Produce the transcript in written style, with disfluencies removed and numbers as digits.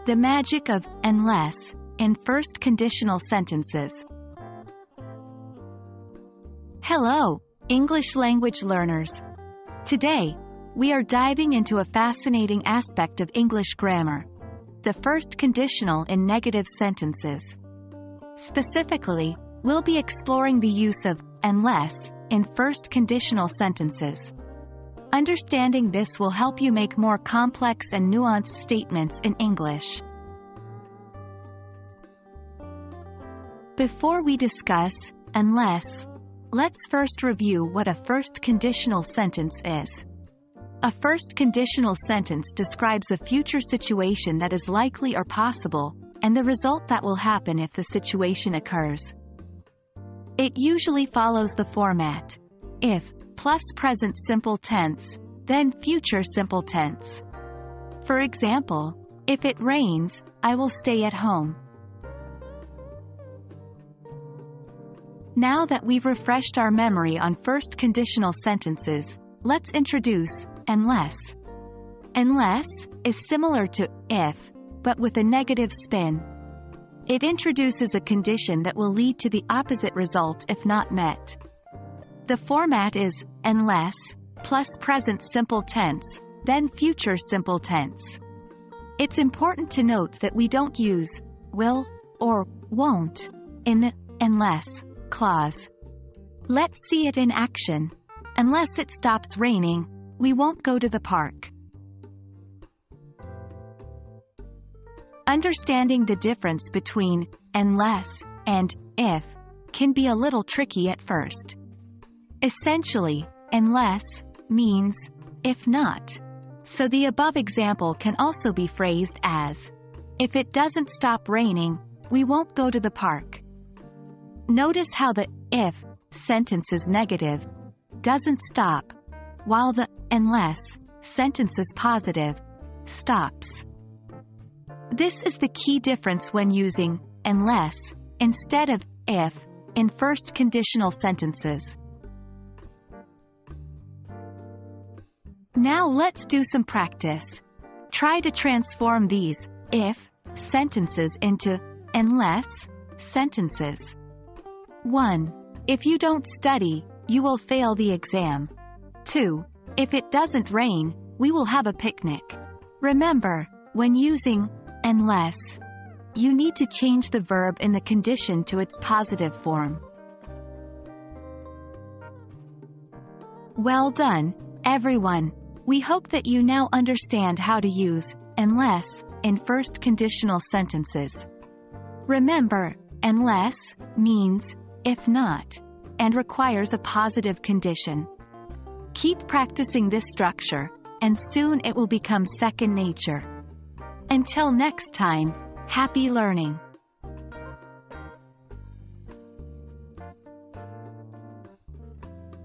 The magic of unless in first conditional sentences. Hello, English language learners. Today, we are diving into a fascinating aspect of English grammar, the first conditional in negative sentences. Specifically, we'll be exploring the use of unless in first conditional sentences. Understanding this will help you make more complex and nuanced statements in English. Before we discuss unless, let's first review what a first conditional sentence is. A first conditional sentence describes a future situation that is likely or possible, and the result that will happen if the situation occurs. It usually follows the format: if plus present simple tense, then future simple tense. For example, if it rains, I will stay at home. Now that we've refreshed our memory on first conditional sentences, let's introduce unless. Unless is similar to if, but with a negative spin. It introduces a condition that will lead to the opposite result if not met. The format is unless plus present simple tense, then future simple tense. It's important to note that we don't use will or won't in the unless clause. Let's see it in action. Unless it stops raining, we won't go to the park. Understanding the difference between unless and if can be a little tricky at first. Essentially, unless means if not. So the above example can also be phrased as, if it doesn't stop raining, we won't go to the park. Notice how the if sentence is negative, doesn't stop, while the unless sentence is positive, stops. This is the key difference when using unless instead of if in first conditional sentences. Now let's do some practice. Try to transform these if sentences into unless sentences. 1. If you don't study, you will fail the exam. 2. If it doesn't rain, we will have a picnic. Remember, when using unless, you need to change the verb in the condition to its positive form. Well done, everyone. We hope that you now understand how to use unless in first conditional sentences. Remember, unless means if not, and requires a positive condition. Keep practicing this structure, and soon it will become second nature. Until next time, happy learning!